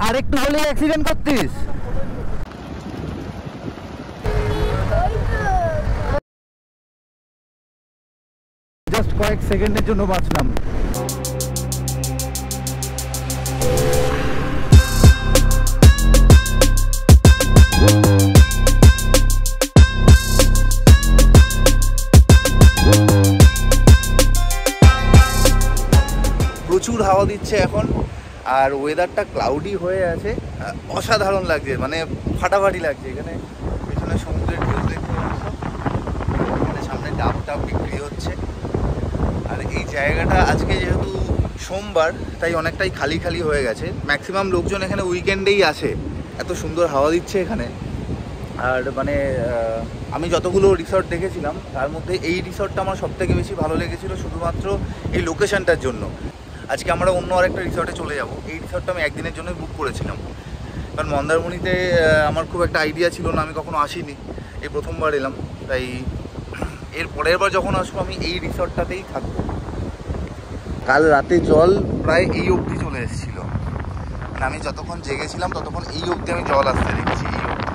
আরেকটু হলে অ্যাক্সিডেন্ট করতিস। জাস্ট কয়েক সেকেন্ডের জন্য বাঁচলাম। প্রচুর হাওয়া দিচ্ছে এখন, আর ওয়েদারটা ক্লাউডি হয়ে আছে, অসাধারণ লাগছে, মানে ফাটাফাটি লাগছে। এখানে পেছনে সমুদ্রের ঢেউ দেখতে পাচ্ছ, এখানে সামনে ডাব টাব বিক্রি হচ্ছে। আর এই জায়গাটা আজকে যেহেতু সোমবার তাই অনেকটাই খালি খালি হয়ে গেছে। ম্যাক্সিমাম লোকজন এখানে উইকেন্ডেই আসে, এত সুন্দর হাওয়া দিচ্ছে এখানে। আর মানে আমি যতগুলো রিসর্ট দেখেছিলাম তার মধ্যে এই রিসর্টটা আমার সবথেকে বেশি ভালো লেগেছিলো, শুধুমাত্র এই লোকেশনটার জন্য। আজকে আমরা অন্য আরেকটা রিসর্টে চলে যাব। এই রিসর্টটা আমি একদিনের জন্যই বুক করেছিলাম, কারণ মন্দারমণিতে আমার খুব একটা আইডিয়া ছিল না, আমি কখনো আসিনি, এই প্রথমবার এলাম। তাই এর পরের বার যখন আসবো আমি এই রিসর্টটাতেই থাকবো। কাল রাতে জল প্রায় এই অবধি চলে এসেছিলো, মানে আমি যতক্ষণ জেগেছিলাম ততক্ষণ এই অবধি আমি জল আসতে দেখেছি, এই অবধি।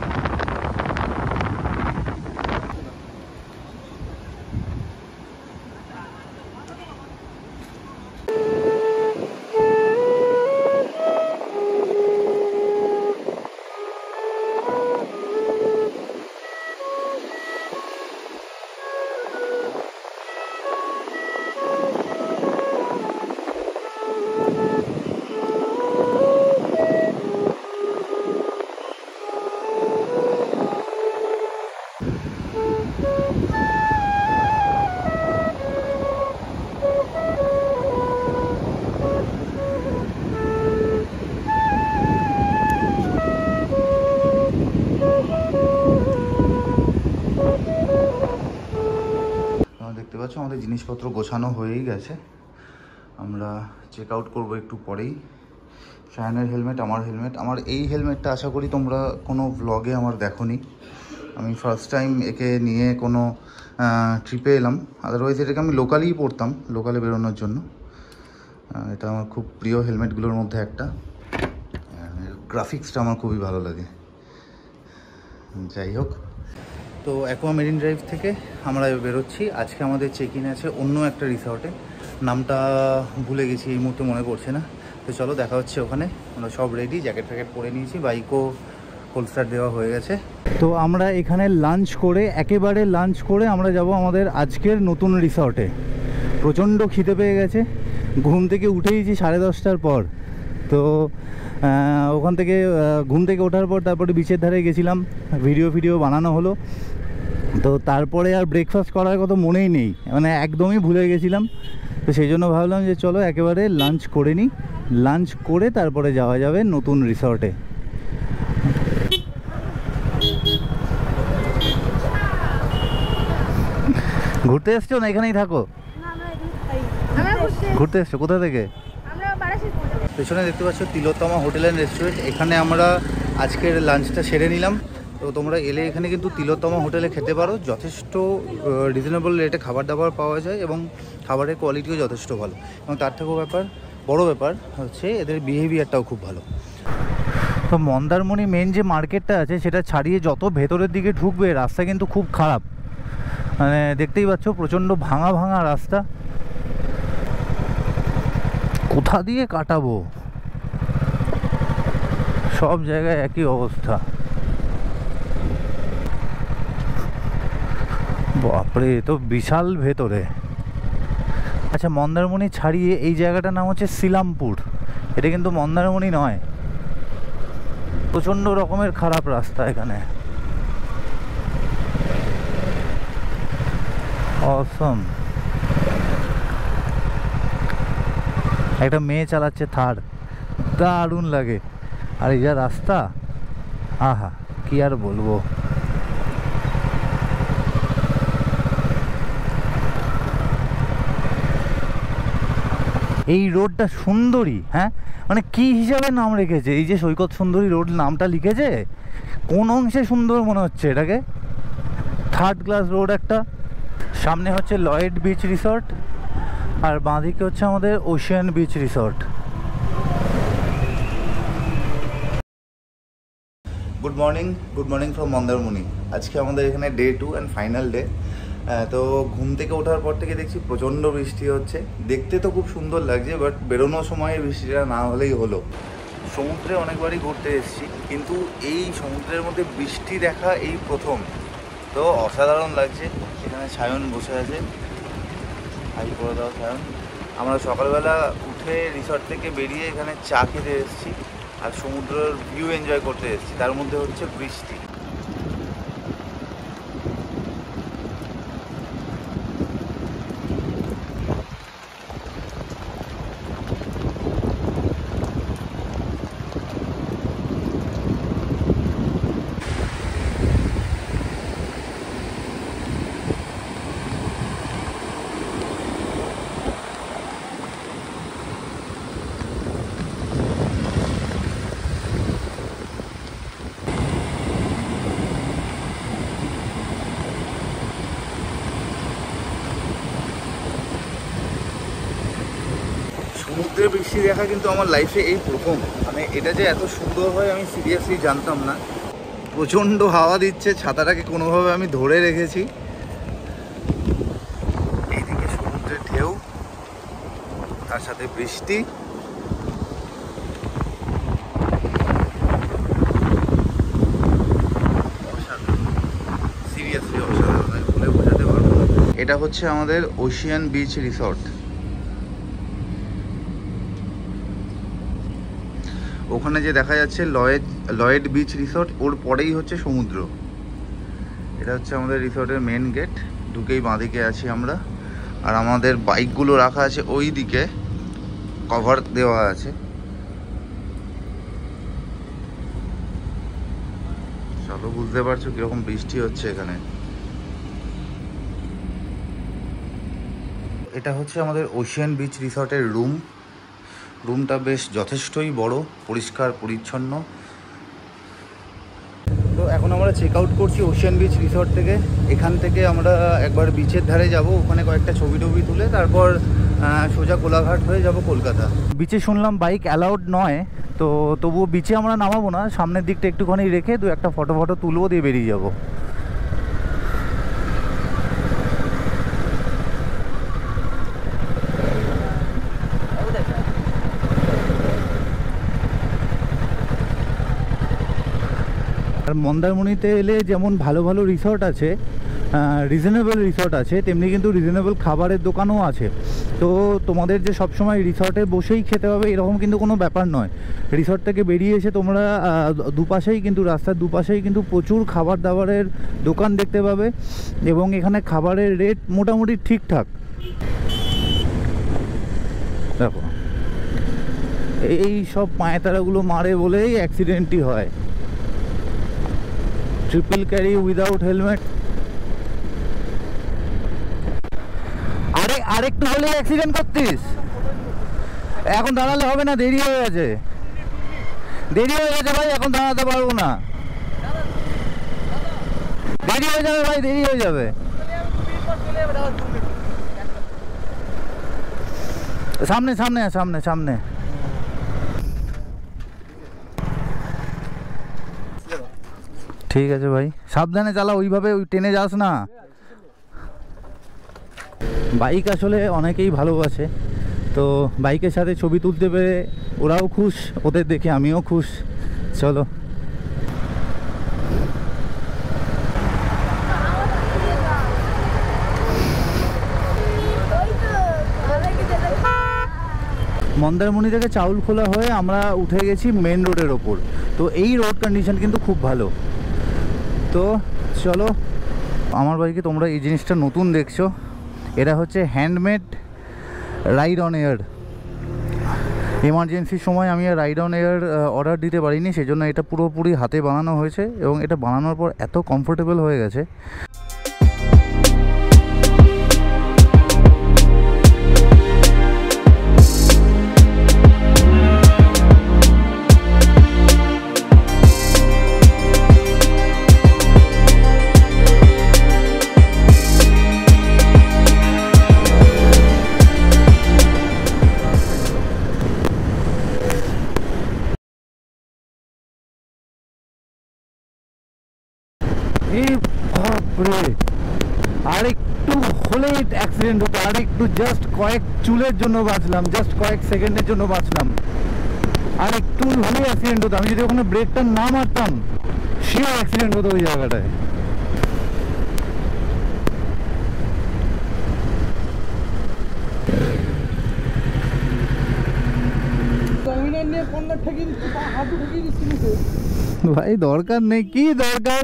দেখতে পাচ্ছ আমাদের জিনিসপত্র গোছানো হয়েই গেছে, আমরা চেক আউট করবো একটু পরেই। শায়ানের হেলমেট, আমার হেলমেট। আমার এই হেলমেটটা আশা করি তোমরা কোনো ভ্লগে আমার দেখোনি, আমি ফার্স্ট টাইম একে নিয়ে কোনো ট্রিপে এলাম। আদারওয়াইজ এটাকে আমি লোকালেই পরতাম, লোকালে বেরোনোর জন্য। এটা আমার খুব প্রিয় হেলমেটগুলোর মধ্যে একটা। গ্রাফিক্সটা আমার খুবই ভালো লাগে। যাই হোক, তো অ্যাকোয়া মেরিন ড্রাইভ থেকে আমরা বেরোচ্ছি। আজকে আমাদের চেক ইন আছে অন্য একটা রিসর্টে, নামটা ভুলে গেছি, এই মুহূর্তে মনে পড়ছে না। তো চলো দেখা হচ্ছে ওখানে। আমরা সব রেডি, জ্যাকেট ফ্যাকেট পরে নিয়েছি, বাইকও হোলস্টার দেওয়া হয়ে গেছে। তো আমরা এখানে লাঞ্চ করে, একেবারে লাঞ্চ করে আমরা যাব আমাদের আজকের নতুন রিসর্টে। প্রচণ্ড খিদে পেয়ে গেছে, ঘুম থেকে উঠেইছি 10:30টার পর। তো ওখান থেকে ঘুম থেকে ওঠার পর তারপরে বিচের ধারে গেছিলাম, ভিডিও বানানো হলো। তো তারপরে আর ব্রেকফাস্ট করার কথা মনেই নেই, মানে একদমই ভুলে গেছিলাম। তো সেই জন্য ভাবলাম যে চলো একেবারে লাঞ্চ করে নিই, লাঞ্চ করে তারপরে যাওয়া যাবে নতুন রিসর্টে। ঘুরতে এসছো না এখানেই থাকো? ঘুরতে এসছো কোথা থেকে? পেছনে দেখতে পাচ্ছ তিলোত্তমা হোটেল অ্যান্ড রেস্টুরেন্ট, এখানে আমরা আজকের লাঞ্চটা সেরে নিলাম। তো তোমরা এলে এখানে কিন্তু তিলোত্তমা হোটেলে খেতে পারো, যথেষ্ট রিজনেবল রেটে খাবার দাবার পাওয়া যায় এবং খাবারের কোয়ালিটিও যথেষ্ট ভালো। এবং তার থেকেও বড় ব্যাপার হচ্ছে এদের বিহেভিয়ারটাও খুব ভালো। তো মন্দারমণি মেন যে মার্কেটটা আছে সেটা ছাড়িয়ে যত ভেতরের দিকে ঢুকবে রাস্তা কিন্তু খুব খারাপ, মানে দেখতেই পাচ্ছ প্রচণ্ড ভাঙা রাস্তা। কোথা দিয়ে কাটাবো, সব জায়গায় একই অবস্থা। বাপরে, তো বিশাল ভেতরে। আচ্ছা, মন্দারমণি ছাড়িয়ে এই জায়গাটার নাম হচ্ছে শিলামপুর, এটা কিন্তু মন্দারমণি নয়। প্রচণ্ড রকমের খারাপ রাস্তা এখানে। অসম। একটা মেয়ে চালাচ্ছে থার, দারুণ লাগে। আর এই যা রাস্তা, আহা কি আর বলবো। এই রোডটা সুন্দরী, হ্যাঁ মানে কি হিসাবে নাম রেখেছে, এই যে সৈকত সুন্দরী রোড নামটা লিখেছে, কোন অংশে সুন্দর মনে হচ্ছে এটাকে? থার্ড ক্লাস রোড একটা। সামনে হচ্ছে লয়েড বিচ রিসর্ট, আর বাঁদিকে হচ্ছে আমাদের Ocean beach resort. Good morning from Mandarmani. আজকে আমাদের এখানে ডে 2 অ্যান্ড ফাইনাল ডে। তো ঘুম থেকে ওঠার পর থেকে দেখছি প্রচণ্ড বৃষ্টি হচ্ছে। দেখতে তো খুব সুন্দর লাগছে, বাট বেরোনোর সময় বৃষ্টিটা না হলেই হলো। সমুদ্রে অনেকবারই ঘুরতে এসেছি, কিন্তু এই সমুদ্রের মধ্যে বৃষ্টি দেখা এই প্রথম। তো অসাধারণ লাগছে। এখানে সায়ন বসে আছে, হাই করে দাও সায়ন। আমরা সকালবেলা উঠে রিসর্ট থেকে বেরিয়ে এখানে চা খেতে এসেছি আর সমুদ্রের ভিউ এনজয় করতে এসেছি, তার মধ্যে হচ্ছে বৃষ্টি। সমুদ্রে বৃষ্টি দেখা কিন্তু আমার লাইফে এই প্রথম। মানে এটা যে এত সুন্দর হয় আমি সিরিয়াসলি জানতাম না। প্রচণ্ড হাওয়া দিচ্ছে, ছাতাটাকে কোনোভাবে আমি ধরে রেখেছি। এইদিকে সমুদ্রের ঢেউ, তার সাথে বৃষ্টি। সিরিয়াসলি অসাধারণ, আমি বলে বোঝাতে পারবো না। এটা হচ্ছে আমাদের ওশিয়ান বিচ রিসর্ট। ওখানে যে দেখা যাচ্ছে লয়েড বিচ রিসর্ট, ওর পরেই হচ্ছে সমুদ্র। এটা হচ্ছে আমাদের রিসর্টের মেন গেট। ঢুকেই বাঁদিকে আছি আমরা, আর আমাদের বাইকগুলো রাখা আছে ওই দিকে, কভার দেওয়া আছে। চলো, বুঝতে পারছো কিরকম বৃষ্টি হচ্ছে এখানে। এটা হচ্ছে আমাদের ওশিয়ান বিচ রিসর্টের রুমটা বেশ যথেষ্টই বড়, পরিষ্কার পরিচ্ছন্ন। তো এখন আমরা চেক আউট করছি ওশিয়ান বিচ রিসর্ট থেকে। এখান থেকে আমরা একবার বিচের ধারে যাব, ওখানে কয়েকটা ছবি টবি তুলে তারপর সোজা কোলাঘাট হয়ে যাব কলকাতা। বিচে শুনলাম বাইক অ্যালাউড নয়, তো তবুও বিচে আমরা নামাবো না, সামনের দিকটা একটুখানি রেখে দু একটা ফটো তুলবো, দিয়ে বেরিয়ে যাবো। আর মন্দারমণিতে এলে যেমন ভালো ভালো রিসর্ট আছে, রিজনেবল রিসর্ট আছে, তেমনি কিন্তু রিজনেবল খাবারের দোকানও আছে। তো তোমাদের যে সবসময় রিসর্টে বসেই খেতে হবে এরকম কিন্তু কোনো ব্যাপার নয়। রিসর্ট থেকে বেরিয়ে এসে তোমরা দুপাশেই কিন্তু, রাস্তার দুপাশেই কিন্তু প্রচুর খাবার দাবারের দোকান দেখতে পাবে, এবং এখানে খাবারের রেট মোটামুটি ঠিকঠাক। দেখো, এই সব পায়তারাগুলো মারে বলেই অ্যাক্সিডেন্টই হয়। Triple carry without helmet. আরেকটু হলে অ্যাক্সিডেন্ট করতিস। এখন দাঁড়ালে হবে না, দেরি হয়ে গেছে ভাই, এখন দাঁড়াতে পারবো না, দেরি হয়ে যাবে ভাই, দেরি হয়ে যাবে। সামনে সামনে সামনে সামনে। ঠিক আছে ভাই, সাবধানে চালা, ওইভাবে ওই টেনে যাস না। বাইক আসলে অনেকেই ভালোবাসে, তো বাইকের সাথে ছবি তুলতে পেরে ওরাও খুশ, ওদের দেখে আমিও খুশ। চলো। মন্দারমণি থেকে চাউলখোলা হয়ে আমরা উঠে গেছি মেন রোডের ওপর। তো এই রোড কন্ডিশন কিন্তু খুব ভালো। তো চলো, আমার বাইকে তোমরা এই জিনিসটা নতুন দেখছো, এটা হচ্ছে হ্যান্ডমেড রাইড অন এয়ার। এমার্জেন্সির সময় আমি আর রাইড অন এয়ার অর্ডার দিতে পারিনি, সেজন্য এটা পুরোপুরি হাতে বানানো হয়েছে, এবং এটা বানানোর পর এত কমফোর্টেবল হয়ে গেছে। এই বাপরে, আর একটু হলেই অ্যাক্সিডেন্ট হতো, আর একটু জাস্ট কয়েক চুলের জন্য বাঁচলাম, জাস্ট কয়েক সেকেন্ডের জন্য বাঁচলাম, আর একটু হলেই অ্যাক্সিডেন্ট হতো। আমি যদি ওখানে ব্রেকটা না মারতাম সেও অ্যাক্সিডেন্ট হতো ওই জায়গাটায়। ভাই দরকার নেই, কি দরকার